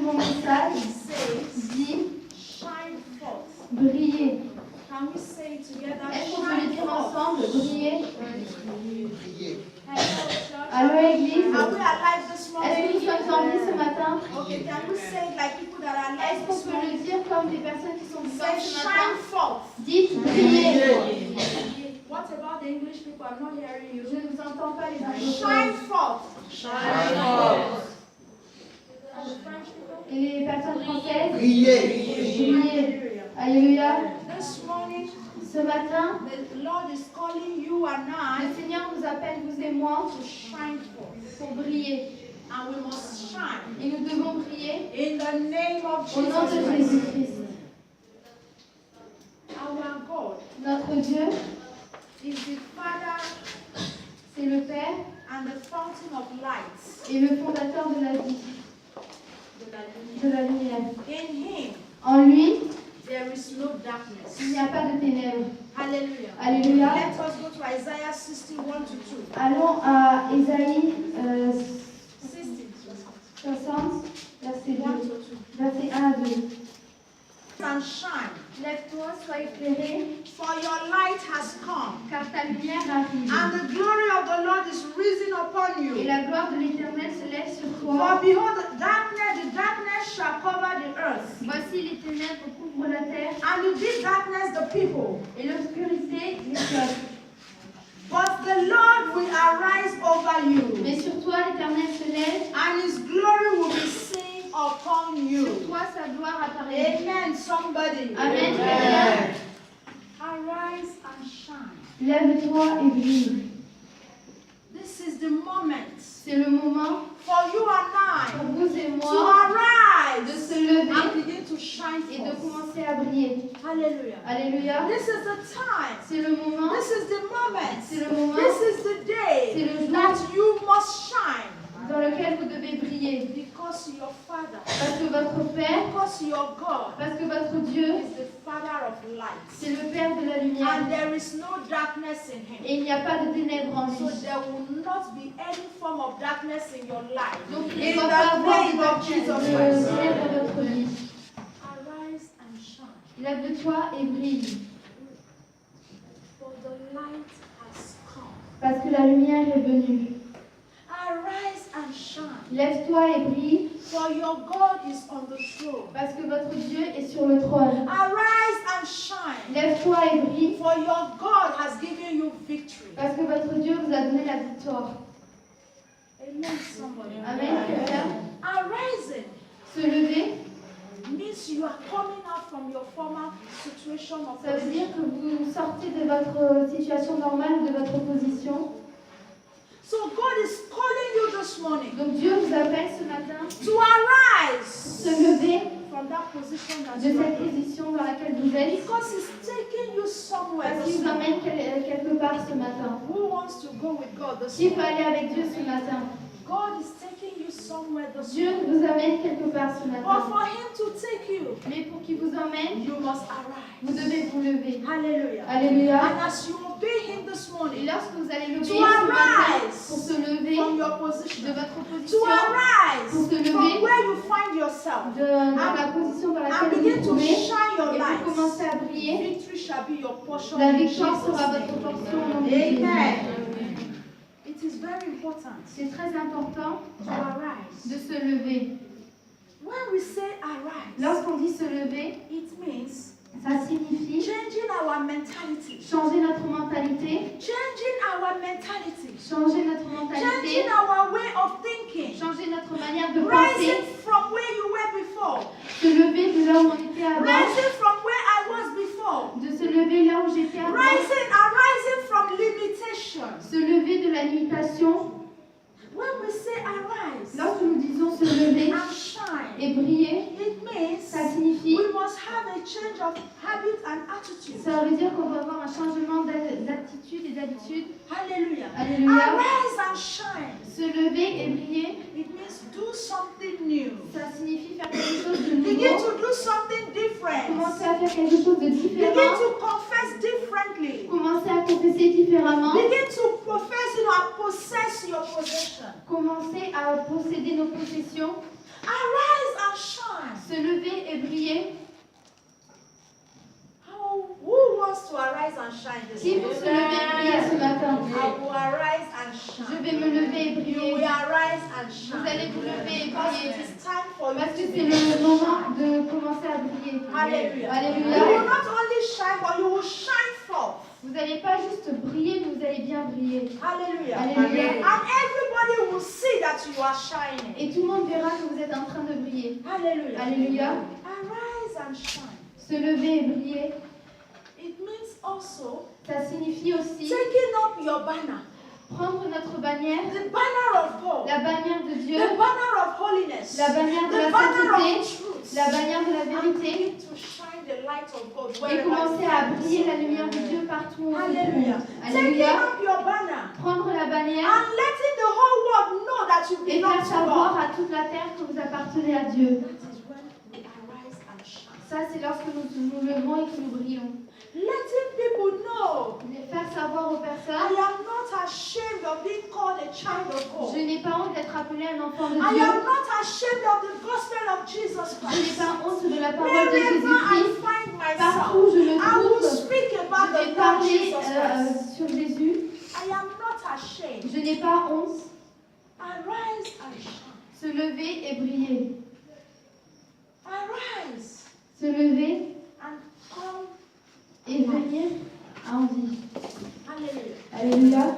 mon message dit briller. Can we say it together? Est-ce qu'on peut le dire ensemble? Briller. Hello, church. Allô, Église. Are we alive this Est-ce morning? que nous sommes en vie ce matin? Okay, can we say it like people that are alive Est-ce qu'on this peut morning? le dire comme des personnes qui sont Say vivantes ce shine matin? forth. Dites briller. What about the English people? I'm not hearing Je you. ne vous entends pas les Shine anglophones. forth. And the French people? Et les personnes françaises? Briller. Briller. Alléluia. This morning, Ce matin, the Lord is calling you and I le Seigneur nous appelle, vous et moi, to shine forth. pour briller. And we must shine Et nous devons briller in the name of au nom de Jesus Christ. Jésus-Christ. Our God Notre Dieu, is the Father c'est le Père and the fountain of light. et le fondateur de la vie, de la lumière. In Him, En lui, there is no darkness. il n'y a pas de ténèbres. Hallelujah. Alléluia. Let us go to Isaiah 61 to 2. Allons à Ésaïe 60. 60, verset 2. 1 to 2. Verset 1 à 2. And shine, Lève-toi, sois éclairé, for your light has come, car ta lumière arrive. and the glory of the Lord is risen upon Et you. la gloire de l'Éternel se lève sur For toi. behold, the darkness shall cover the earth, Voici les ténèbres couvrent la terre, and the deep darkness the people. et l'obscurité les peuples. But the Lord will arise over you, Mais sur toi, l'Éternel se lève, and His glory will be seen upon sur you. toi sa gloire apparaît. Amen, somebody. Amen. Arise and shine. Lève-toi et brille. This is the moment C'est le moment for you and pour I vous et to moi de arise se lever and begin to shine et de forth. commencer à briller. Hallelujah. Alléluia. This is the time. C'est le moment, This is the moment. c'est le moment This is the day C'est le jour. that you must shine dans lequel vous devez briller. because your Father, Parce que votre Père, because your God parce que votre Dieu, is the Father of light. c'est le Père de la lumière. And there is no darkness in Him. Et il n'y a pas de ténèbres en So lui. there will not be any form of darkness in your life. Donc il In ne doit pas the avoir name of de Jesus ténèbres Christ. dans votre vie. Arise and shine, Lève-toi et brille. for the light has come. Parce que la lumière est venue. Arise and shine, Lève-toi et brille. for your God is on the throne. Parce que votre Dieu est sur le trône. Arise and shine, Lève-toi et brille. for your God has given you victory. Parce que votre Dieu vous a donné la victoire. Amen, somebody. Amen. Arising Se lever, means you are coming out from your former situation of ça veut dire position. que vous sortez de votre situation normale ou de votre position. So God is calling you this morning Donc Dieu vous appelle ce matin to arise se lever from that position that de you are cette in. position dans laquelle vous êtes. Because He's taking you somewhere Parce this qu'il vous morning. emmène quelque part ce matin. Who wants to go with God this Qui peut morning? aller avec Dieu ce matin? God is taking you somewhere this Dieu morning. vous amène quelque part ce But matin. for Him to take you, Mais pour qu'il vous emmène, you must arise. vous devez vous lever. Hallelujah. Alléluia. And as you obey Him this Et morning, lorsque vous allez l'obéir To ce matin, arise pour se lever from your de position, votre to position, arise Pour se lever. from where you find yourself, dans la position dans and laquelle vous begin vous to trouvez, shine your et light. vous commencez à briller, Victory shall be your portion. la in victoire Jesus' sera name. votre portion au nom de Jésus. Amen. It is very important C'est très important to arise. de se lever. When we say arise, Lorsqu'on dit se lever, it means ça signifie changing our mentality. changer notre mentalité, Changing our mentality. changer notre mentalité, Changing our way of thinking. changer notre manière de penser, Rising from where you were before. se lever de là où on était avant, Rising from where I was before. de se lever là où j'étais avant, Arising from limitation. se lever de la limitation. When we say arise Lorsque nous disons se lever and shine, et briller, it means ça signifie, we must have a change of habit and attitude. ça veut dire qu'on va avoir un changement d'attitude et d'habitude. Hallelujah. Alléluia. Arise and shine. Se lever et briller, It means do something new. ça signifie faire quelque chose de Begin nouveau, to do something different. commencer à faire quelque chose de Begin différent, to confess differently. commencer à confesser différemment, Begin to profess, and possess your possession. commencer à posséder nos possessions. Arise and shine. Se lever et briller. Who wants to arise and shine this Qui morning? veut se lever et briller ce matin? I will arise and Je shine. vais me lever et You briller. will arise and Vous allez shine. vous lever et Because briller. it is time for you Parce que to c'est be. le moment de commencer à briller. Hallelujah. Alléluia. You will not only shine, but you will shine forth. Vous n'allez pas juste briller, mais vous allez bien briller. Hallelujah. Alléluia. And everybody will see that you are shining. Et tout le monde verra que vous êtes en train de briller. Hallelujah. Alléluia. Arise and shine. Se lever et briller, It means also ça signifie aussi taking up your banner. prendre notre bannière, The banner of God. la bannière de Dieu, The banner of holiness. la bannière de The la banner sainteté, of truth. la bannière de la And vérité, begin to shine the light of God et wherever commencer you à are. briller la lumière de Dieu partout où on se Hallelujah. trouve. Taking Alléluia. up your banner Prendre la bannière and letting the whole world know that you et belong faire to savoir God. à toute la terre que vous appartenez à Dieu. That is when we arise and shine. Ça, c'est lorsque nous levons et que nous brillons. Letting people know Faire savoir aux I personnes, am not ashamed of being called a child of God. je n'ai pas honte d'être appelé un enfant de I Dieu. am not ashamed of the gospel of Jesus Je n'ai Christ. pas honte de la parole de Wherever I Jésus-Christ. find Partout où myself, je me I will trouve, speak about je the vais Lord parler Jesus Christ. sur Jésus. I am not ashamed. Je n'ai pas honte. Arise and shine. Se lever et briller. Arise Se lever and come. et venir à envie. Hallelujah. Alléluia.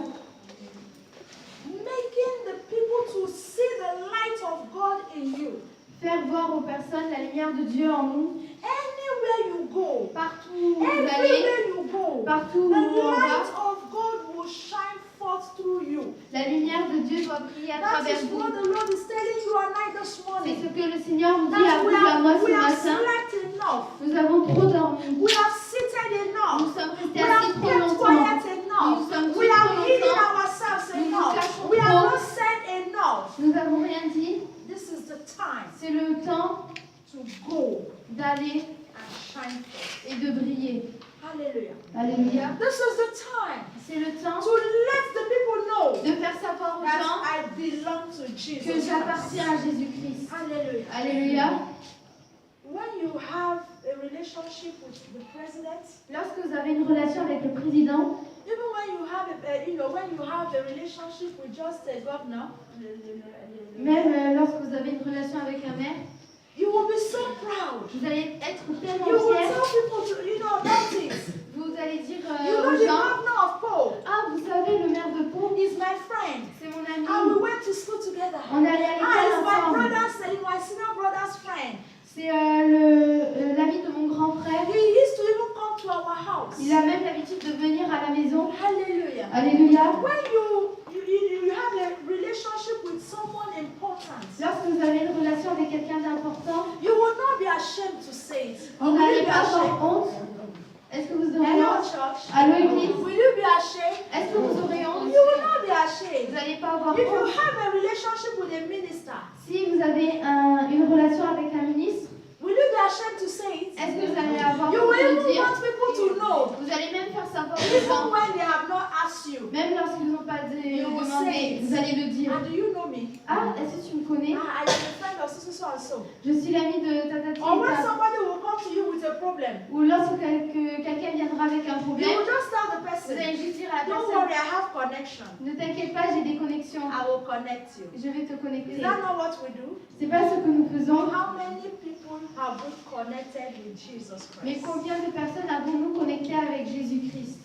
Making the people to see the light of God in you. Faire voir aux personnes la lumière de Dieu en nous. Anywhere you go, Partout où vous allez, everywhere you go, partout où the on light va, of God will shine forth through you. la lumière de Dieu doit briller à That travers is vous. what the Lord is telling you and I this C'est morning. ce que le Seigneur nous dit à That vous et à moi ce we have matin. slept enough. Nous avons trop dormi. We have seated Nous enough. sommes restés We assis have trop kept longtemps. quiet Nous enough. sommes We trop have hidden longtemps. ourselves Nous nous enough. cachons We have trop. not said enough. Nous n'avons rien dit. This is the time C'est le temps to go d'aller and shine forth. et de briller. Hallelujah. Alléluia. This is the time C'est le temps to let the people know de faire savoir aux that gens I belong to que Jesus j'appartiens Christ. à Jésus-Christ. Hallelujah. Alléluia. When you have a relationship with the president, Lorsque vous avez une relation avec le président, even when you have when you have a relationship with just a governor, même lorsque vous avez une relation avec un maire, you will be so proud. vous allez être tellement You will fiers. tell people about it. Vous allez dire You know aux the gens, governor of Pau ah, vous savez, le maire de Pau, is my friend. c'est mon And we ami. went to school together. On est allé à Ah, l'école it's my ensemble. my senior brother's friend. C'est l'ami de mon grand frère. He used to even come to our house. Il a même l'habitude de venir à la maison. Hallelujah. Alléluia. When you have a relationship with someone important, Lorsque vous avez une relation avec quelqu'un d'important, you will not be ashamed to say it. vous Will n'allez you be pas ashamed? avoir honte. Est-ce que vous aurez Hello, honte? church. Allô, Église? Will you be ashamed? Est-ce que vous aurez honte? You will not be Vous ashamed. n'allez pas avoir If you honte. have a relationship with a minister, Si vous avez une relation avec un ministre, will you be ashamed to say it? est-ce que vous allez avoir You honte will de le even dire? want people to know, Vous allez même faire savoir aux even gens, when they have not asked you. même lorsqu'ils n'ont pas You will say demandé, it. vous allez le dire. And do you know me? Ah, est-ce que tu me connais? I am a friend of so and so. Je suis l'ami de Tatati. Or when somebody will come to you with a problem, Ou lorsque quelqu'un viendra avec un you problème, will just tell the vous person, allez juste dire à la don't personne, worry, I have connection. ne t'inquiète pas, j'ai des connexions. I will connect you. Je vais te Is connecter. that not what we do? C'est pas ce que nous faisons. How many people have we connected with Jesus Mais Christ? combien de personnes avons-nous connecté avec Jésus-Christ?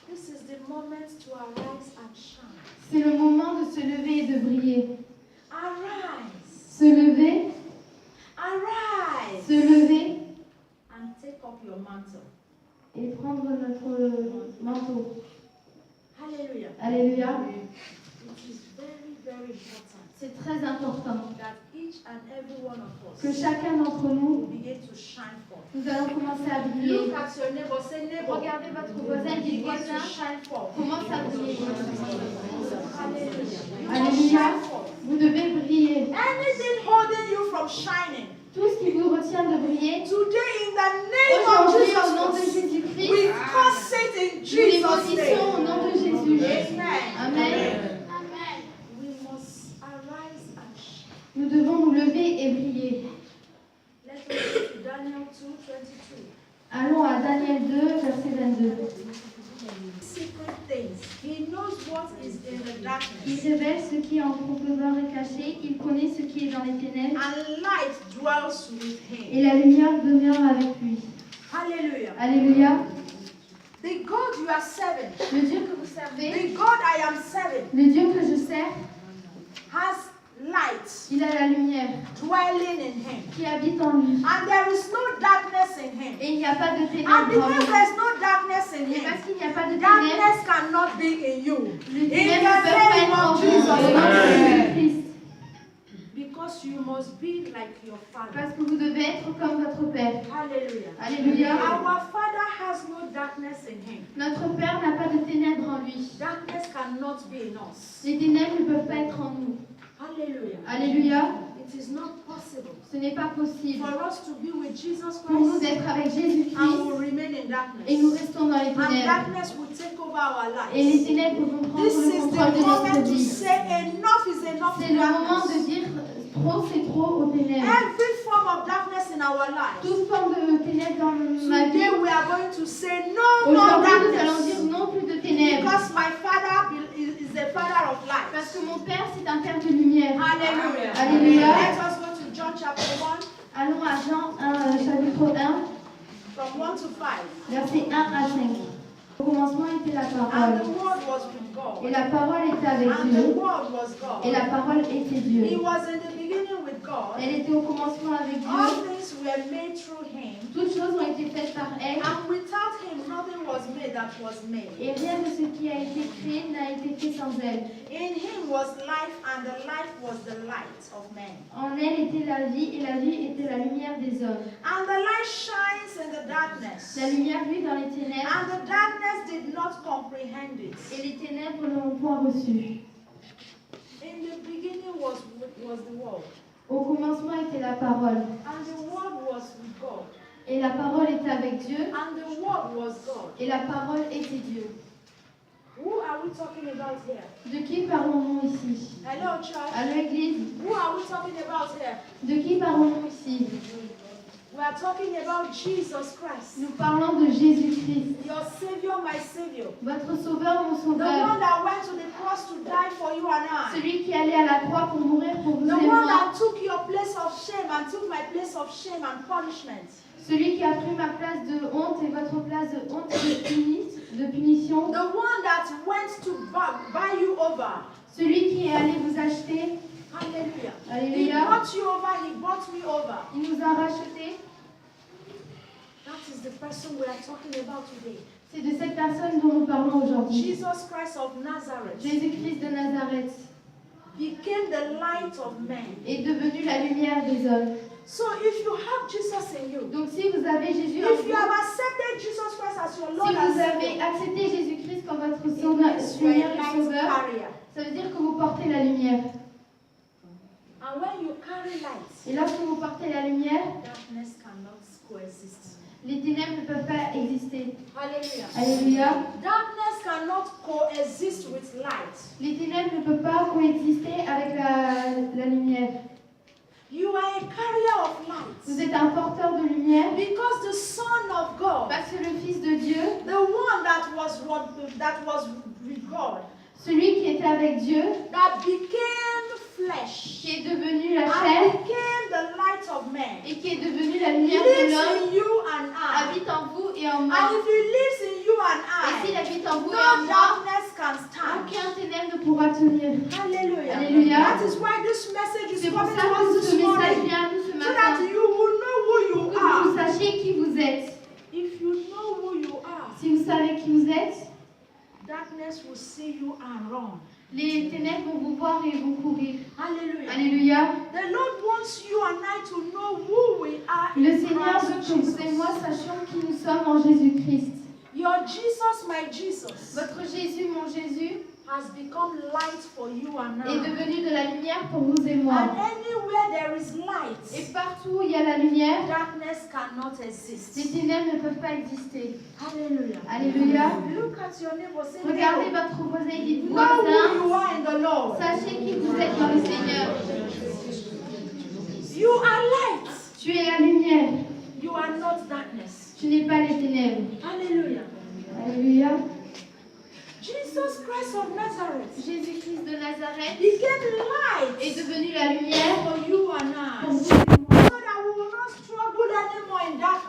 This is the moment to arise and shine. C'est le moment de se lever et de briller. Arise. Se lever, Arise. se lever And take up your mantle. et prendre notre manteau. Hallelujah. Alléluia. It is very, very important C'est très important that each and every one of que us chacun d'entre nous, begin to shine forth. nous allons commencer à briller. Look at your neighbor, say neighbor. Regardez votre voisin, dites Begin to voisin, shine forth. commence à briller. Hallelujah. You must Alléluia. shine forth. Vous devez briller. Anything holding you from shining, Tout ce qui vous retient de briller, today in the name of aujourd'hui au nom de Jesus, Jésus-Christ, we curse it in nous les Jesus' maudissons au name. nom de Jésus. Amen. Amen. We must arise and shine. Nous devons nous lever et briller. Allons à Daniel 2, verset 22. Secret things. He knows what is in the Il darkness. révèle ce qui est en profondeur et caché, il connaît ce qui est dans les ténèbres, And light dwells with him. et la lumière demeure avec lui. Hallelujah. Alléluia. The God you are serving, Le Dieu que vous servez, the God I am serving, le Dieu que je sers, has light il a la lumière dwelling in him. qui habite en lui. And there is no darkness in him. Et il n'y a pas de And ténèbres en because lui. there's no darkness in Et him, parce qu'il n'y a pas de ténèbres, darkness cannot be in you. les In ténèbres the ne peuvent pas name être en of vous. Jesus Au nom de Christ. Jésus-Christ. Because you must be like your Father. Parce que vous devez être comme votre Père. Hallelujah. Alléluia. Our Father has no darkness in him. Notre Père n'a pas de ténèbres en lui. Darkness cannot be in us. Les ténèbres ne peuvent pas être en nous. Hallelujah. Alléluia. It is not possible Ce n'est pas possible for us to be with Jesus pour nous Christ d'être avec and Jésus-Christ we'll remain in et nous darkness. restons dans les And ténèbres. darkness will take over our Et les lives. ténèbres vont prendre This le is contrôle the de notre moment to vie. say enough is enough C'est in le moment de darkness. dire trop, c'est trop aux ténèbres. Every form of darkness in our lives. Toute forme de ténèbres dans ma vie. Today we are going to say no more Aujourd'hui, nous allons dire darkness. non plus de ténèbres. Because my Father is a Father of light. Parce que mon Père, c'est un Père de lumière. Hallelujah. Alléluia. Let us go to John chapter 1 Allons à Jean 1, chapitre 1, from 1 to 5. versets 1 à 5. Au commencement était la And parole. the Word was with Et God. la parole était avec And the Dieu. Word was Et la God. parole était He Dieu. was in the beginning with God. Elle était au commencement avec All Dieu. things were made through Him. Toutes choses ont été faites par elle. And without Him, nothing was made that was made. Et rien de ce qui a été créé n'a été fait sans elle. In Him was life, and the life was the light of men. En elle était la vie, et la vie était la lumière des hommes. And the light shines in the darkness. La lumière vit dans les ténèbres, And the darkness did not comprehend it. et les ténèbres ne l'ont point reçue. In the beginning was the Word. Au commencement était la parole. And the Word was with God. Et la parole était avec Dieu, And the Word was God. et la parole était Dieu. Who are we talking about here? De qui parlons-nous ici? Hello, church. À l'église. Who are we talking about here? De qui parlons-nous ici? We are talking about Jesus Christ. Nous parlons de Jésus-Christ, Your Savior, my Savior. votre sauveur, mon The sauveur. one that went to the cross to die for you and I. Celui qui allait à la croix pour mourir pour vous The et one moi. that took your place of shame and took my place of shame and punishment. Celui qui a pris ma place de honte et votre place de honte et de punition. The one that went to buy you over. Celui qui est allé vous acheter. Hallelujah. He Alléluia. bought you over, he bought me over. Il nous a rachetés. That is the person we are talking about today. C'est de cette personne dont nous parlons aujourd'hui. Jesus Christ of Nazareth Jésus-Christ de Nazareth became the light of men. est devenu la lumière des hommes. So if you have Jesus in you, Donc si vous avez Jésus en if vous, you have accepted Jesus Christ as your si Lord and vous avez Savior, accepté Jésus-Christ comme votre it means you are Seigneur a et light Sauveur, carrier. ça veut dire que vous portez la lumière. And when you carry light, Et lorsque vous portez la lumière, darkness cannot coexist. les ténèbres ne peuvent pas exister. Hallelujah. Alléluia. Darkness cannot coexist with light. Les ténèbres ne peuvent pas coexister avec la lumière. You are a carrier of Vous light. êtes un porteur de lumière Because the Son of God, parce que le Fils de Dieu, the one that was with God, celui qui était avec Dieu, that became flesh, qui est devenu la and chair became the light of men, et qui est devenu la lumière de lives l'homme, in you and I. habite en vous et en And moi. if he lives in you and Et s'il I, habite en vous et en no moi, darkness can stand. aucun ténèbre ne pourra tenir. Hallelujah. Alléluia. That is why this message is C'est pour coming ça to que us ce this message morning, vient à nous ce so that matin. you will know who you Que vous are. sachiez qui vous êtes. If you know who you are, Si vous savez qui vous êtes, darkness will see you and run. les ténèbres vont vous voir et vont courir. Hallelujah. Alléluia. The Lord wants you and I to know who we are Le in Seigneur veut Christ que vous et moi Jesus. sachions qui nous sommes en Jésus-Christ. Your Jesus, my Jesus, Votre Jésus, mon Jésus, has become light for you and est I. devenu de la lumière pour vous et moi. And anywhere there is Et light, partout où il y a la lumière, darkness cannot les exist. ténèbres ne peuvent pas exister. Hallelujah. Alléluia. Look at your neighbor. Say, Regardez neighbor, votre voisin et dites know who voisin, you are in the Lord. sachez qui vous êtes dans le Seigneur. You are light. Tu es la lumière, You are not darkness. tu n'es pas les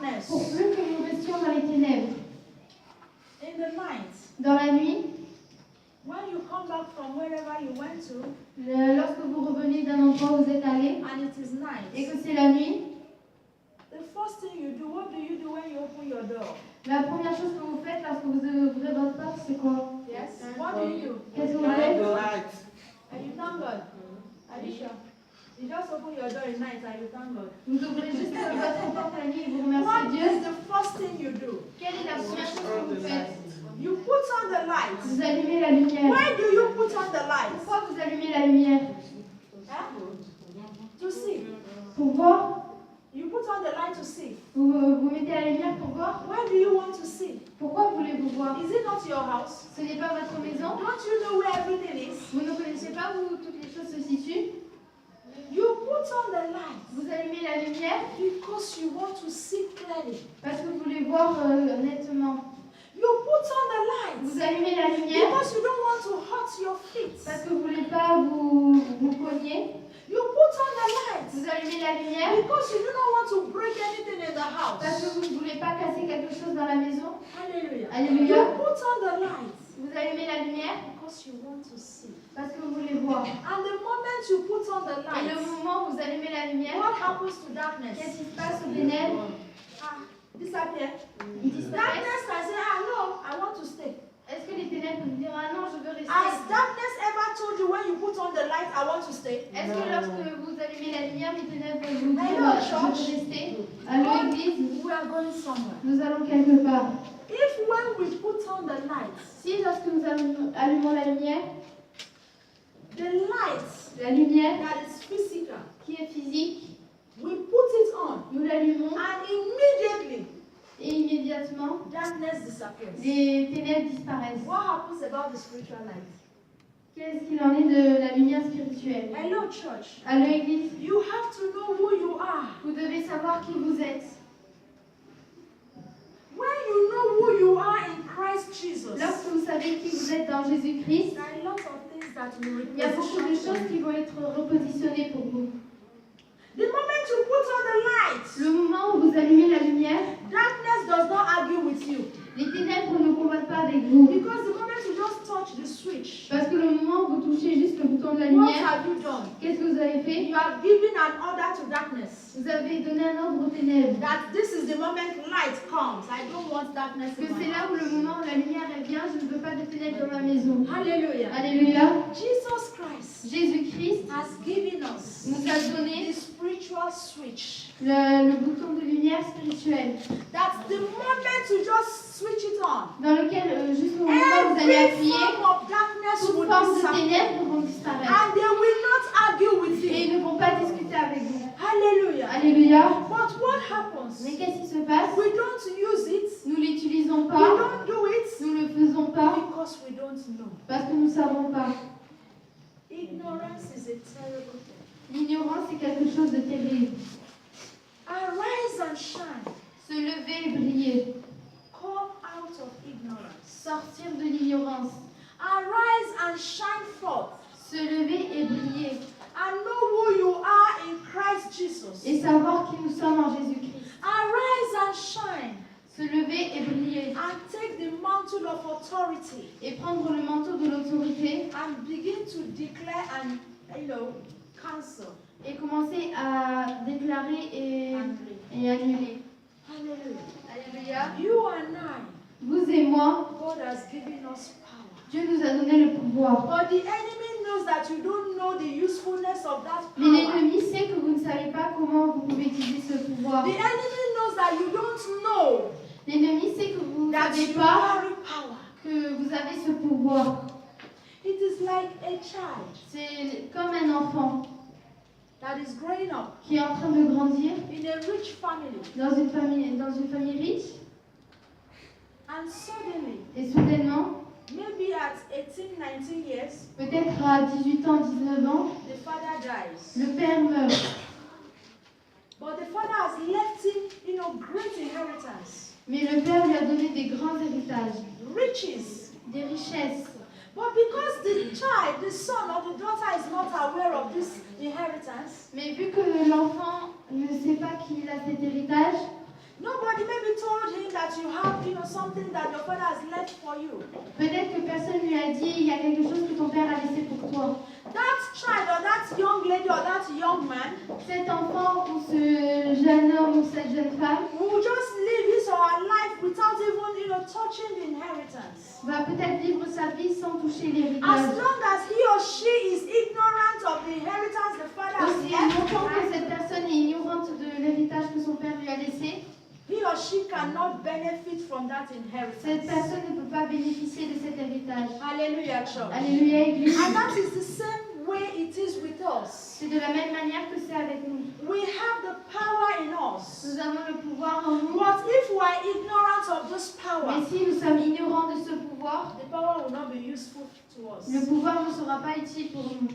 darkness, pour plus que nous restions dans les ténèbres. in the night, Dans la nuit, when you come back from wherever you went to, lorsque vous revenez d'un endroit où vous êtes allé and it is et night, que c'est la nuit, the first thing you do, what do you do when you open your door? la première chose que vous faites lorsque vous ouvrez votre porte, c'est quoi? Yes? What do you do? Qu'est-ce que vous faites? And you thank God. Are you sure? You just open your door at night and you thank God. Vous ouvrez juste votre porte la nuit et vous What remerciez Dieu. is the first thing you do? Quelle est la première chose que vous faites? You put on the light. Vous allumez la lumière. Why do you put on the light? Pourquoi vous allumez la lumière? Huh? To see. Pour voir. You put on the light to see. Vous mettez la lumière pour voir. Why do you want to see? Pourquoi voulez-vous voir? Is it not your house? Ce n'est pas votre maison. Don't you know where everything is? Vous ne connaissez pas où toutes les choses se situent. You put on the light Vous allumez la lumière because you want to see clearly. parce que vous voulez voir nettement. You put on the light Vous allumez la lumière because you don't want to hurt your feet. parce que vous ne voulez pas vous cogner. You put on the light Vous allumez la lumière because you do not want to break anything in the parce house. que vous ne voulez pas casser quelque chose dans la maison. Hallelujah. Alléluia. You put on the light Vous allumez la lumière because you want to see. parce que vous voulez voir. And the moment you put on the Et le light, moment où vous allumez la lumière, what happens to darkness? qu'est-ce qui se passe aux ténèbres? Disappear. Ils disparaissent. Darkness can say, ah no, I want to stay. Est-ce que les ténèbres peuvent dire ah non, je veux rester? Has darkness ever told you when you put on the light, I want to stay? Est-ce que lorsque vous allumez la lumière, les ténèbres peuvent vous dire Hello, je veux church. rester? Allô, église, We are going somewhere. nous allons quelque part. If when we put on the light, Si lorsque nous allumons la lumière, the light la lumière that is physical, qui est physique, we put it on, nous l'allumons and immediately et immédiatement darkness disappears. les ténèbres disparaissent. What happens about the spiritual light? Qu'est-ce qu'il en est de la lumière spirituelle? Hello, church. Allô, église, You have to know who you are. vous devez savoir qui vous êtes. When you know who you are in Christ Jesus, Lorsque vous savez qui vous êtes dans Jésus-Christ, there are lots of things that will il y a beaucoup de choses qui vont être repositionnées pour vous. The moment you put on the light, Le moment où vous allumez la lumière, darkness does not argue with you. les ténèbres ne combattent pas avec vous. Because the moment you just touch the switch, Parce que le moment où vous touchez juste le bouton de la what lumière, have you done? qu'est-ce que vous avez fait? You have given an order to darkness. Vous avez donné un ordre aux ténèbres. That this is the moment light comes. I don't want darkness Que in my c'est là où le house. moment où la lumière elle vient, je ne veux pas de ténèbres dans ma maison. Hallelujah. Alléluia. Jesus Christ Jésus-Christ has given us nous a donné the spiritual switch. le bouton de lumière spirituelle That's the moment you just switch it on. dans lequel, juste au moment où vous allez Every appuyer, form of darkness toute will forme de disappear. ténèbres vont disparaître. And they will not argue with Et you. ils ne vont pas discuter avec vous. Hallelujah. Alléluia. But what happens? Mais qu'est-ce qui se passe? We don't use it. Nous ne l'utilisons We pas, don't do it nous ne le faisons pas because we don't know. parce que nous ne savons pas. Ignorance is a terrible thing. L'ignorance est quelque chose de terrible. Arise and shine. Se lever et briller. Come out of ignorance. Sortir de l'ignorance. Arise and shine forth. Se lever et briller. And know who you are in Christ Jesus. Et savoir qui nous sommes en Jésus-Christ. Arise and shine. Se lever et briller. And take the mantle of authority. Et prendre le manteau de l'autorité. And begin to declare and, cancel. Et commencer à déclarer et annuler. Hallelujah. Alléluia. You and I, Vous et moi, God has given us power. Dieu nous a donné le pouvoir. But the enemy knows that you don't know the usefulness of that Mais power. l'ennemi sait que vous ne savez pas comment vous pouvez utiliser ce pouvoir. The enemy knows that you don't know L'ennemi sait que vous ne that savez you pas carry power. que vous avez ce pouvoir. It is like a child C'est comme un enfant that is growing up qui est en train de grandir in a rich family, dans une famille riche and suddenly, et soudainement, maybe at 18, 19 years, peut-être à 18 ans, 19 ans, the father dies. le père meurt. But the father has left him, great inheritance, Mais le père lui a donné des grands héritages, riches. des richesses. But because the child, the son or the daughter is not aware of this inheritance, Mais vu que l'enfant ne sait pas qu'il a cet héritage, Nobody maybe told him that you have, something that your father has left for you. Peut-être que personne lui a dit, il y a quelque chose que ton père a laissé pour toi. That child or that young lady or that young man Cet enfant ou ce jeune homme ou cette jeune femme will just live his or her life without even, touching the inheritance. va peut-être vivre sa vie sans toucher l'héritage. As long as he or she is ignorant of the inheritance the father has Aussi left, longtemps que cette personne est ignorante de l'héritage que son père lui a laissé, he or she cannot benefit from that cette inheritance. personne ne peut pas bénéficier de cet héritage. Hallelujah, church. Alléluia, Église. And that is the same way it is with us. C'est de la même manière que c'est avec nous. We have the power in us. Nous avons le pouvoir en nous. But if we are ignorant of this power, Mais si nous sommes ignorants de ce pouvoir, the power will not be useful to us. le pouvoir ne sera pas utile pour nous.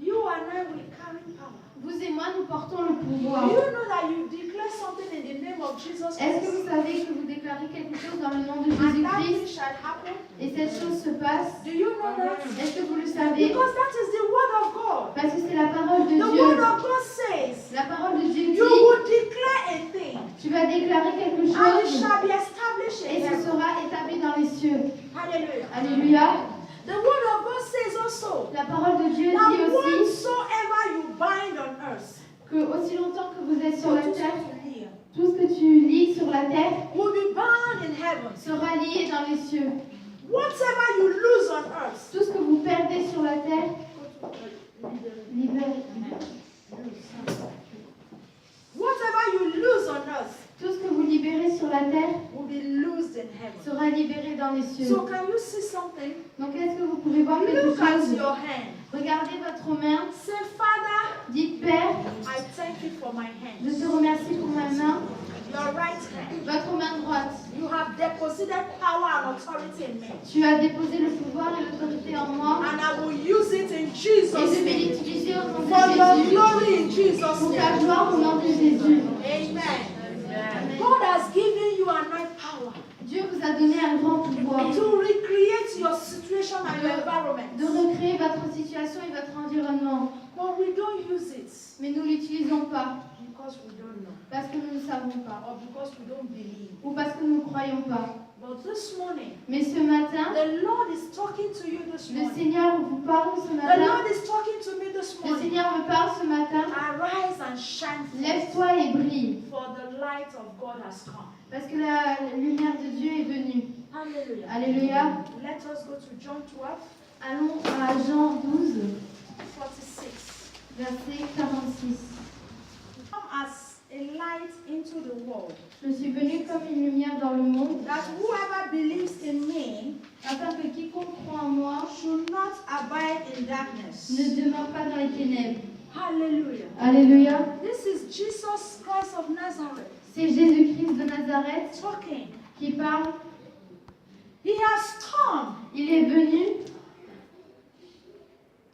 You and I will carry power. Vous et moi, nous portons le Do pouvoir. you know that you declare something in the name of Jesus Est-ce que Christ? vous savez que vous déclarez quelque chose dans le nom de And that thing Jésus-Christ shall happen? et cette chose se passe? Do you know that? Est-ce que vous le savez? Because that is the word of God. Parce que c'est la parole de The word Dieu. of God says, La parole de Dieu you dit, will declare a thing, tu vas déclarer quelque and it chose shall be established et in ce heaven. sera établi dans les cieux. Hallelujah. Alléluia. The word of God says also, La parole de Dieu that dit aussi whatsoever you bind on earth, que aussi longtemps que vous êtes sur so la to terre, here, tout ce que tu lis sur la terre will be bound in heaven. sera lié dans les cieux. Whatever you lose on earth, Tout ce que vous perdez sur la terre, libérez. whatever you lose on earth Tout ce que vous libérez sur la terre will be loosed in heaven. sera libéré dans les cieux. So can you see something? Donc est-ce que vous pouvez voir quelque Look at chose? your hand. Regardez votre main. Say, Father, Dites, Père, I thank you for my je hand. te remercie pour ma main, Your right hand. votre main droite. You have deposited power and authority in me. Tu as déposé le pouvoir et l'autorité en moi And I will use it in et Jesus' je vais name. l'utiliser au nom For de your Jésus. glory in Jesus' Pour ta name. gloire au nom de Jésus. Amen. Amen. God has given you a night power Dieu vous a donné un grand pouvoir to recreate your situation and your environment. de recréer votre situation et votre environnement. But we don't use it Mais nous ne l'utilisons pas because we don't know parce que nous ne savons pas or because we don't believe. ou parce que nous ne croyons pas. But this morning, Mais ce matin, the Lord is talking to you this le morning. Seigneur vous parle ce The matin. Lord is talking to me this Le morning. Seigneur me parle ce matin. Arise and shine forth, Lève-toi et brille for the light of God has come. parce que la lumière de Dieu est venue. Hallelujah. Alléluia. Let us go to John 12, Allons à Jean 12, 46. verset 46. Come as a light into the world, Je suis venue comme une lumière dans le monde, that whoever believes in me afin que quiconque croit en moi should not abide in darkness. ne demeure pas dans les ténèbres. Hallelujah. Alléluia. This is Jesus Christ of Nazareth C'est Jésus-Christ de Nazareth talking. qui parle. He has come Il est venu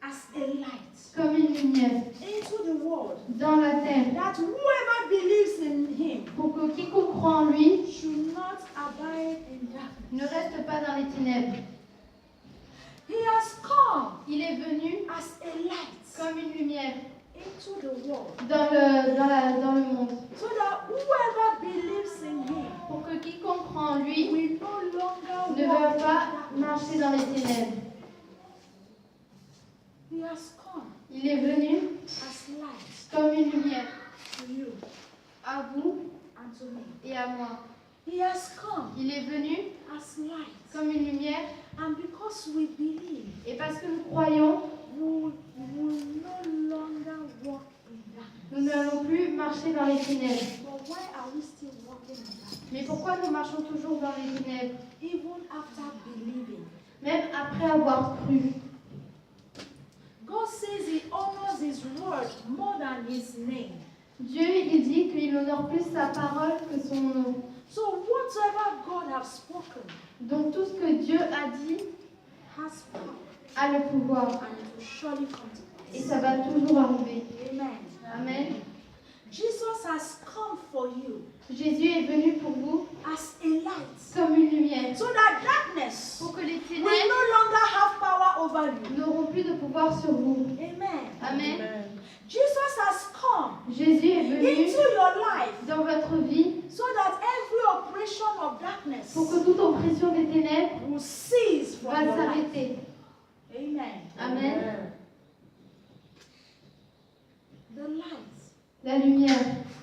as a light comme une lumière into the world, dans la terre, that whoever believes in him pour que quiconque croit en lui should not abide in darkness. ne reste pas dans les ténèbres. He has come Il est venu as a light comme une lumière into the world, dans le monde, so that whoever believes in him pour que quiconque croit en lui will no longer ne walk va in pas darkness. marcher dans les ténèbres. He has come Il est venu as light comme une lumière to you à vous and to me. et à moi. He has come Il est venu as light, comme une lumière and because we believe, et parce que nous croyons, we will no longer walk in darkness. nous n'allons plus marcher dans les ténèbres. But why are we still walking in darkness? Mais pourquoi nous marchons toujours dans les ténèbres, Even after believing. même après avoir cru? God says he honors his word more than his name. Dieu, il dit qu'il honore plus sa parole que son nom. So whatever God has spoken Donc tout ce que Dieu a dit has power, a le pouvoir and it will surely come to et pass. ça va toujours arriver. Amen. Amen. Jesus has come for you Jésus est venu pour vous as a light, comme une lumière so that darkness pour que les will ténèbres no longer have power over you. n'auront plus de pouvoir sur vous. Amen. Amen. Jesus has come Jésus est venu into your life dans votre vie So that every operation of darkness pour que toute oppression des ténèbres will cease from va your life. s'arrêter. Amen. Amen. The light La lumière,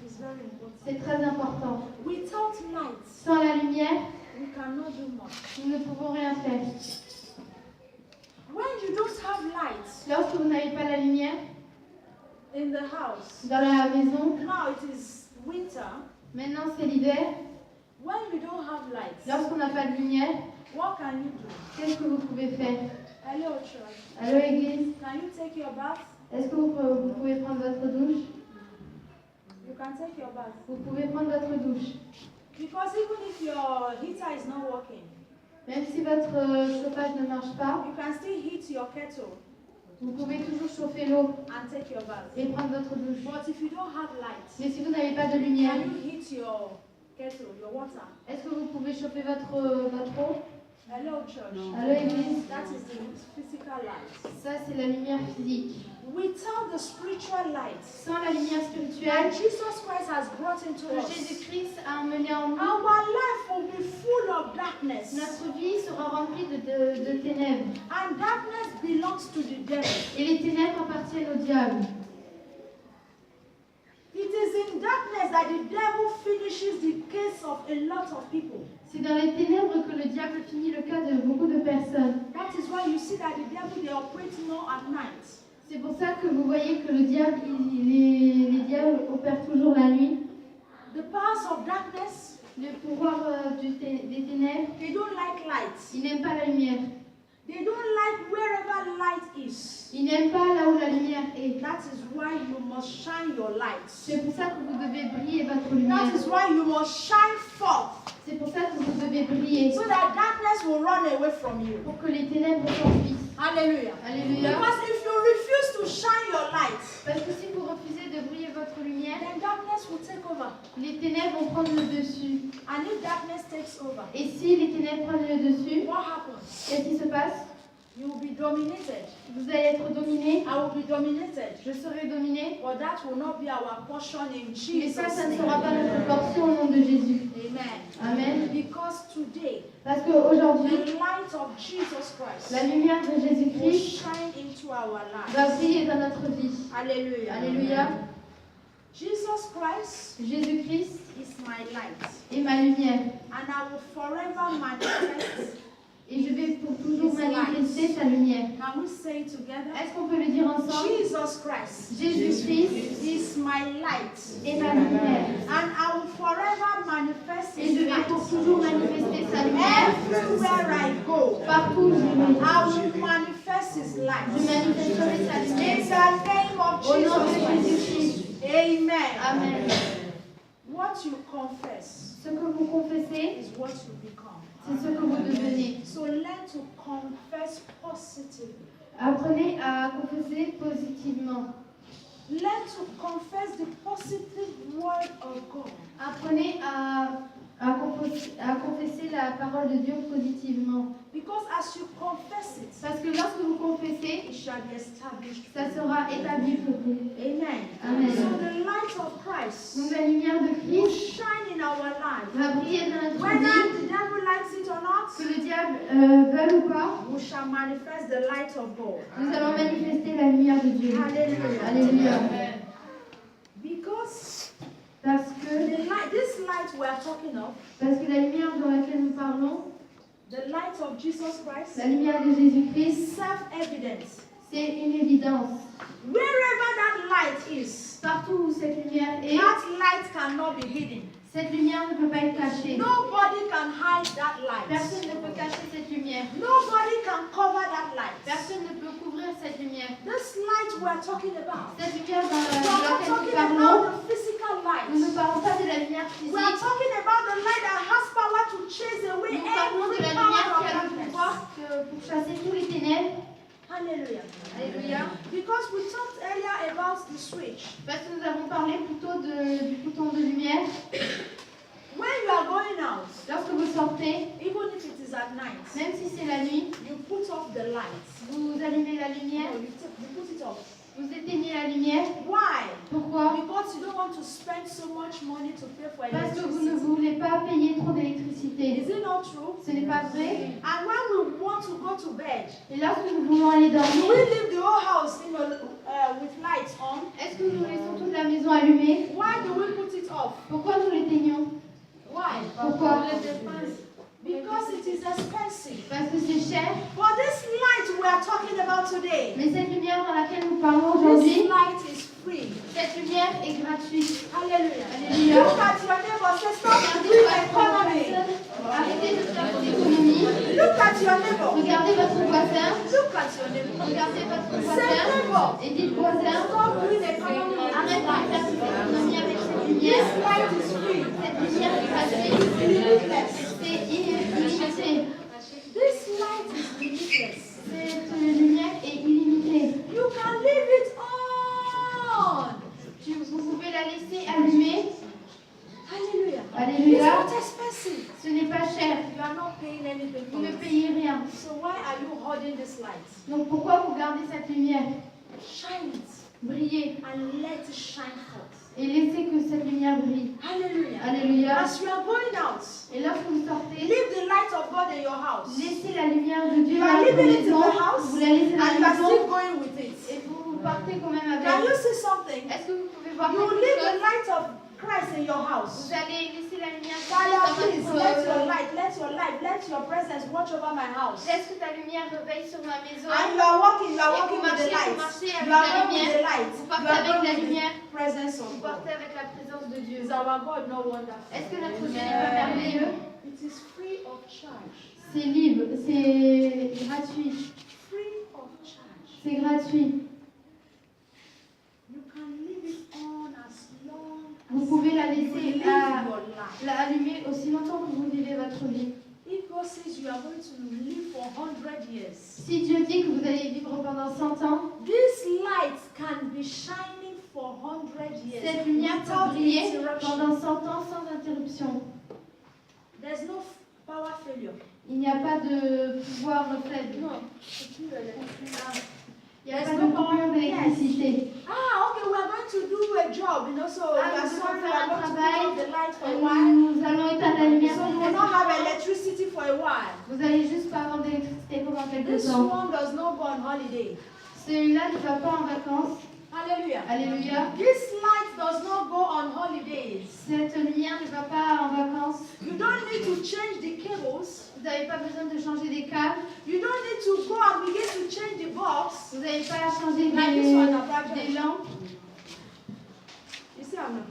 is very important. c'est très important. Without light, Sans la lumière, we cannot do much. nous ne pouvons rien faire. When you don't have light Lorsque vous n'avez pas la lumière in the house, dans la maison, now it is winter. maintenant c'est l'hiver, When you don't have light, lorsqu'on n'a pas de lumière, what can you do? qu'est-ce que vous pouvez faire? Hello, church. Allô église, Can you take your bath? est-ce que vous pouvez prendre votre douche? You can take your bath. Vous pouvez prendre votre douche. Because even if your heater is not working, Même si votre chauffage ne marche pas, you can still heat your kettle vous pouvez toujours chauffer l'eau and take your bath. et prendre votre douche. But if you don't have light, Mais si vous n'avez pas de lumière, can you heat your kettle, your water? est-ce que vous pouvez chauffer votre eau? Hello, church. Allô église, That is the physical light. ça c'est la lumière physique. Without the spiritual light Sans la lumière that spirituelle Jesus Christ has brought into que us, Jésus-Christ a emmenée en nous, our life will be full of darkness. notre vie sera remplie de ténèbres. And darkness belongs to the devil. Et les ténèbres appartiennent au diable. It is in darkness that the devil finishes the case of a lot of people. C'est dans les ténèbres que le diable finit le cas de beaucoup de personnes. That is why you see that the devil, they operate more at night. C'est pour ça que vous voyez que le diable, les diables opèrent toujours la nuit. The powers of darkness, Le pouvoir des ténèbres, they don't like light. ils n'aiment pas la lumière. They don't like wherever light is. Ils n'aiment pas là où la lumière est. That is why you must shine your light. C'est pour ça que vous devez briller votre lumière. That is why you must shine forth C'est pour ça que vous devez briller. so that darkness will run away from you. Pour que les ténèbres s'enfuient. Hallelujah. Alléluia. Because if you refuse to shine your light, Parce que si vous refusez de briller votre lumière, then darkness will take over. les ténèbres vont prendre le dessus. And if darkness takes over, Et si les ténèbres prennent le dessus, what happens? qu'est-ce qui se passe? You will be dominated. Vous allez être dominé. I will be dominated. Je serai dominé. But that will not be our portion in Mais Jesus' ça ne name. sera pas notre portion au nom de Jésus. Amen. Amen. Because today, Parce qu'aujourd'hui, the light of Jesus Christ la lumière de will Jésus-Christ shine into our va lives. briller dans notre vie. Hallelujah. Alléluia. Jesus Christ Jésus-Christ is my light. est ma lumière. And I will forever manifest. Et je vais pour toujours manifester sa lumière. Can we say it together? Est-ce qu'on peut le dire ensemble? Jesus Christ Jésus-Christ is my light. est ma lumière. And I will forever manifest Et His je vais light. pour toujours manifester sa lumière. Everywhere I go, Partout où je vais, I will manifest His light. je manifesterai sa In lumière. the name of Au nom de Jesus Christ. Jésus-Christ. Amen. Amen. What you confess Ce que vous confessez, is what you become. c'est ce que vous devenez. So learn to confess positively. Apprenez à confesser positivement. Learn to confess the positive word of God. Apprenez à confesser la parole de Dieu positivement. Because as you confess it, Parce que lorsque vous confessez, it shall be established. ça sera établi pour vous. Amen. Amen. So the light of Christ Donc la lumière de will Christ shine in our life. va briller dans notre Whether vie, the devil likes it or not, que le diable veuille ou pas. we shall manifest the light of God. Nous allons manifester la lumière de Dieu. Hallelujah. Alléluia. Because Parce que this light we are talking of, la lumière dans laquelle nous parlons, the light of Jesus Christ, la lumière de Jésus-Christ, is self-evident. c'est une évidence. Wherever that light is, Partout où cette lumière est, that light cannot be hidden. cette lumière ne peut pas être cachée. Nobody can hide that light. Personne ne peut cacher cette lumière. Nobody can cover that light. Personne ne peut couvrir cette lumière. This light we are talking about, Cette lumière dans we are not laquelle nous talking parlons, about the physical light. nous ne parlons pas de la lumière We are physique. talking about the light that has power to chase away Nous parlons de every la power lumière of qui a le darkness. pouvoir pour chasser tous les ténèbres. Hallelujah. Alléluia. Because we talked earlier about the switch. Parce que nous avons parlé plutôt du bouton de lumière. When you are going out, Lorsque vous sortez, even if it is at night, même si c'est la nuit, you put off the light. vous allumez la lumière No, you put it off. Vous éteignez la lumière. Why? Pourquoi? Because you don't want to spend so much money to pay for Parce que vous ne electricity. voulez pas payer trop d'électricité. Is it not true? Ce n'est pas vrai. And when we want to go to bed, Et lorsque nous voulons aller do dormir, we leave the whole house with lights on? est-ce que nous laissons toute la maison allumée? Why do we put it off? Pourquoi nous l'éteignons? Why? Pourquoi? Because it is expensive. Parce que c'est cher. But this light we are talking about today, Mais cette lumière dans laquelle nous parlons this aujourd'hui, light is free. cette lumière est gratuite. Hallelujah. Alléluia. Look at your neighbor. Say, stop Regardez doing votre economy. voisin. Arrêtez de faire de l'économie. Look at your neighbor. Regardez votre voisin. Look at your neighbor. Regardez votre Say, voisin. neighbor. Et dites voisin, Stop doing economy. arrête de faire de l'économie avec cette This lumière. light is free. Cette lumière est gratuite. Limitless. C'est illimité. This light is limitless. Cette lumière est illimitée. You can leave it on. Vous pouvez la laisser allumée. Hallelujah. It's Alléluia. not expensive. Ce n'est pas cher. You are not paying anything Vous for ne it. payez rien. So why are you holding this light? Donc pourquoi vous gardez cette lumière? Shine it Brillez and let it shine forth. et laissez que cette lumière brille. Hallelujah. Alléluia. As you are going out, Et lorsque vous sortez, leave the light of God in your house. laissez la lumière de Dieu You dans are la leaving it in maison. the house Vous la laissez dans and you la are still maison going with it. et vous partez quand même Can avec. you see something? Est-ce que vous pouvez voir You quelque leave the chose? light of Christ in your house. Vous allez laisser la lumière de Dieu Father, dans please, votre let your light, let your presence watch over my house. Laisse que ta lumière veille sur ma maison. And you are walking Et vous with the marchez, light. vous marchez You avec are la going with the lumière. light. Vous You partez are avec going la with lumière. the presence of Vous God. partez avec la présence de Dieu. Is our God not wonderful? Est-ce que notre Dieu n'est pas merveilleux? It is free of charge. C'est libre, c'est gratuit. Free of charge. C'est gratuit. You can leave it on as long Vous as pouvez la you laisser live your life. la allumer aussi longtemps que vous vivez votre vie. If God says you are going to live for 100 years, Si Dieu dit que vous allez vivre pendant 100 ans, this light can be shining for 100 years cette lumière peut without briller interruption. pendant 100 ans sans interruption. There's no power failure. Il n'y a pas de pouvoir faible. No. Il n'y a pas de coupure d'électricité. Ah, okay, we are going to do a job, so Ah, we are nous sorry, devons we faire are un going to travail. put off the light for a while. Nous allons éteindre la lumière. So you pour will quelques not have temps. electricity for a while. Vous allez juste pas avoir d'électricité pendant quelques This temps. one does not go on holiday. Celui-là ne va pas en vacances. Hallelujah. Alléluia. This light does not go on holidays. Cette lumière ne va pas en vacances. You don't need to change the cables. Vous n'avez pas besoin de changer des câbles. You don't need to go and begin to change the bulbs. Vous n'avez pas à changer Like this one, the project. des lampes. You see how now?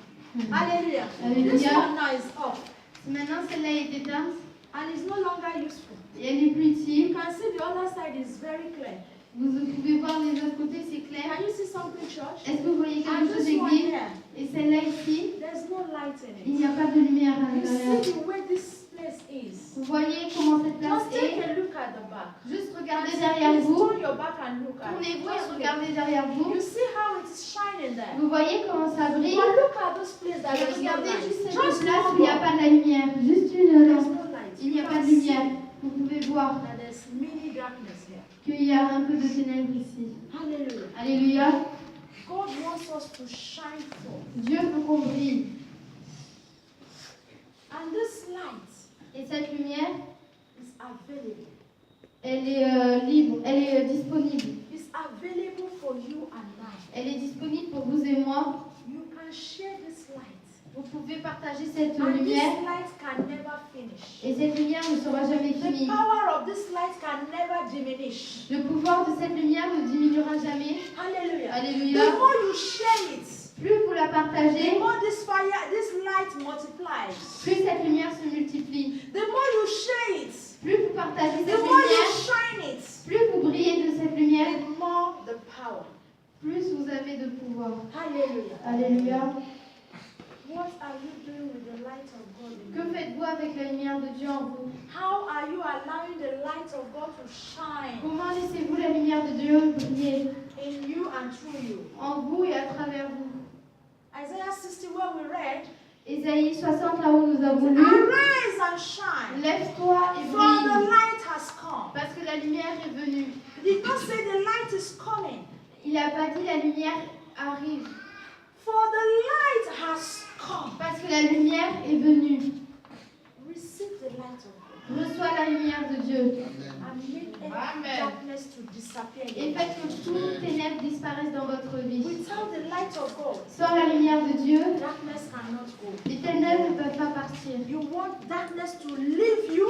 Hallelujah. Alléluia. This one now is off Maintenant, celle-là est éteinte and it's no longer useful. et elle n'est plus utile. You can see the other side is very clear. Vous pouvez voir les autres côtés, c'est clair. Can you see something, church? Est-ce que vous voyez And quelque chose this one d'église? here, Et celle-là ici, there's no light in il it. n'y a pas de lumière à You l'intérieur. see the way this place is. Vous voyez comment cette place Just take est? a look at the back. Juste And regardez see, derrière please vous. turn your back and look at it. Tournez-vous et Just look. regardez derrière vous. You see how it's shining there. Vous voyez comment ça brille? But look at this place that Et there's no regardez light. juste cette Just place one où il n'y a more. pas de la lumière. Juste une There's lampe. no light. Il n'y a You pas can de see lumière. Vous pouvez voir that there's mini darkness here. qu'il y a un peu de ténèbres ici. Hallelujah. Alléluia. God wants us to shine forth. Dieu veut qu'on brille. And this light Et cette lumière, is available. elle est libre, elle est disponible. It's available for you and I. Elle est disponible pour vous et moi. You can share this light. Vous pouvez partager cette And this lumière. light can never finish. Et cette lumière ne sera jamais The finie. power of this light can never diminish. Le pouvoir de cette lumière ne diminuera jamais. Hallelujah. Alléluia. The more you share it, Plus vous la the partagez, more this fire, this light multiplies. plus cette lumière se multiplie. The more you share it, Plus vous partagez the cette more you lumière, shine it, plus vous brillez de cette lumière, the more the power. plus vous avez de pouvoir. Hallelujah. Alléluia. What are you doing with the light of God in Que you? faites-vous avec la lumière de Dieu en vous? How are you allowing the light of God to shine Comment laissez-vous la lumière de Dieu briller in you and through you? en vous et à travers vous? Isaiah 60, where we read, Ésaïe 60, là où nous avons lu, arise and shine, lève-toi et for the brille, light has come. parce que la lumière est venue. He did not say the light is coming. Il n'a pas dit la lumière arrive, For the light has come. parce que la lumière est venue. Receive the light of God. Reçois la lumière de Dieu. And make every Amen. darkness to disappear. in Et your faites life. que toutes ténèbres disparaissent dans votre vie. Without the light of God, Sans la lumière de Dieu, darkness cannot go. les ténèbres ne peuvent pas partir. You want darkness to leave you.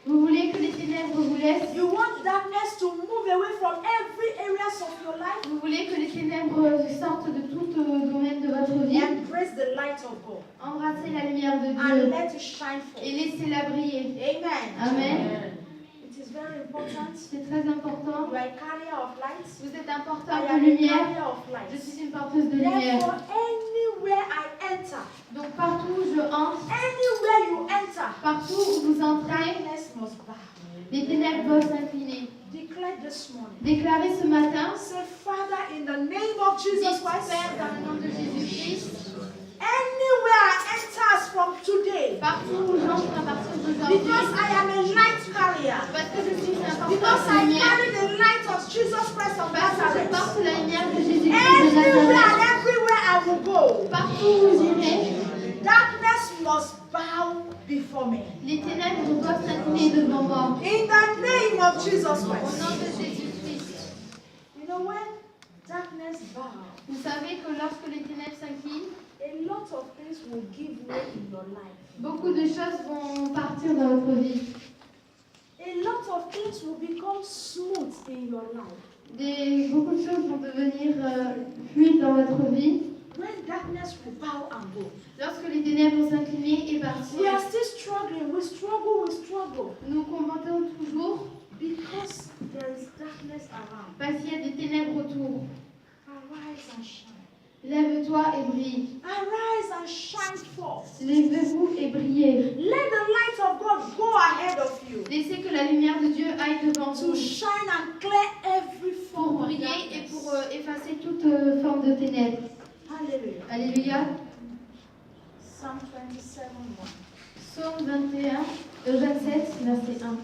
Vous voulez que les ténèbres vous laissent. You want darkness to move away from every areas of your life. Vous voulez que les ténèbres sortent de tout domaine de votre vie. Embrace the light of God Embrassez la lumière de and Dieu let it shine forth. et laissez-la briller. Amen. Amen. It is very important. C'est très important. You are a carrier of light. Vous êtes un I porteur am de a lumière. carrier of Je light. suis une porteuse de lumière. Therefore, anywhere I enter, Donc partout où je entre, anywhere you enter, partout où vous entrez, darkness must bow. les ténèbres doivent s'incliner. Declare this morning. Déclarez ce matin, Say, Father, in the name of Jesus dites Christ, Père dans le nom de Jésus-Christ, anywhere I enter from today, partout où j'entre à partir d'aujourd'hui, because I am a light carrier, parce que je suis un porteur because de I lumière, carry the light of Jesus Christ of parce que je Nazareth, porte la lumière de Jésus-Christ de anywhere Nazareth, and everywhere I will go, partout où j'irai, darkness must bow before me. les ténèbres doivent s'incliner devant moi. In the name of Jesus Au Christ. nom de Jésus-Christ. You know when darkness bows, Vous savez que lorsque les ténèbres s'inclinent, a lot of things will give way in your life. beaucoup de choses vont partir dans votre vie. A lot of things will become smooth in your life. Beaucoup de choses vont devenir fluides dans votre vie. When darkness will bow and go. Lorsque les ténèbres vont s'incliner et We are partir, still struggling. We struggle. nous combattons toujours Because there is darkness around. parce qu'il y a des ténèbres autour. Arise and shine. Lève-toi et brille. Arise and shine forth. Lèvez-vous et brillez. Let the light of God go ahead of you. Laissez que la lumière de Dieu aille devant To vous shine and clear every pour form of briller et darkness. pour effacer toute forme de ténèbres. Hallelujah. Alléluia. Psalm 27:1. Psaume 27, verset 1.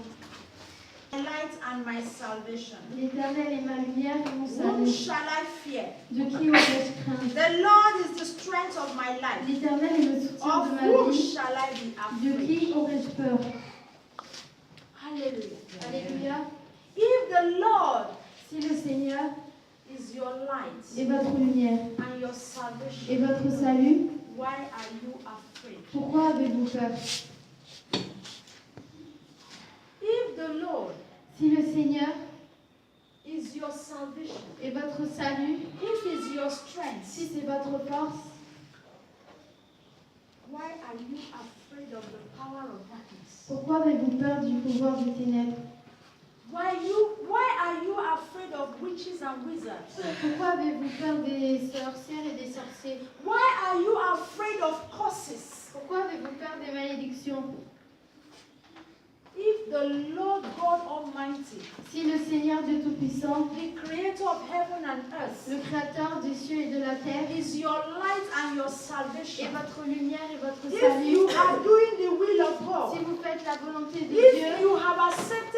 My light and my salvation. L'Éternel est ma lumière et mon Whom salut. shall I fear? De qui aurais-je crainte? The Lord is the strength of my life. L'Éternel est le soutien Of de ma whom vie. shall I be De afraid? qui aurais-je peur? Hallelujah. Alléluia. If the Lord Si le Seigneur is your light est votre lumière and your et salvation, votre salut, why are you afraid? pourquoi avez-vous peur? If the Lord Si le Seigneur is your salvation, est votre salut, if is your strength, si c'est votre force, why are you afraid of the power of darkness? pourquoi avez-vous peur du pouvoir des ténèbres? Why are you afraid of witches and wizards? Pourquoi avez-vous peur des sorcières et des sorciers? Why are you afraid of curses? Pourquoi avez-vous peur des malédictions? If the Lord God Almighty, Si le Seigneur Dieu Tout-Puissant, the creator of heaven and earth, le Créateur des cieux et de la terre, is your light and your est salvation, votre lumière et votre if salut, you are doing the will of si God, vous faites la volonté de if Dieu, you have accepted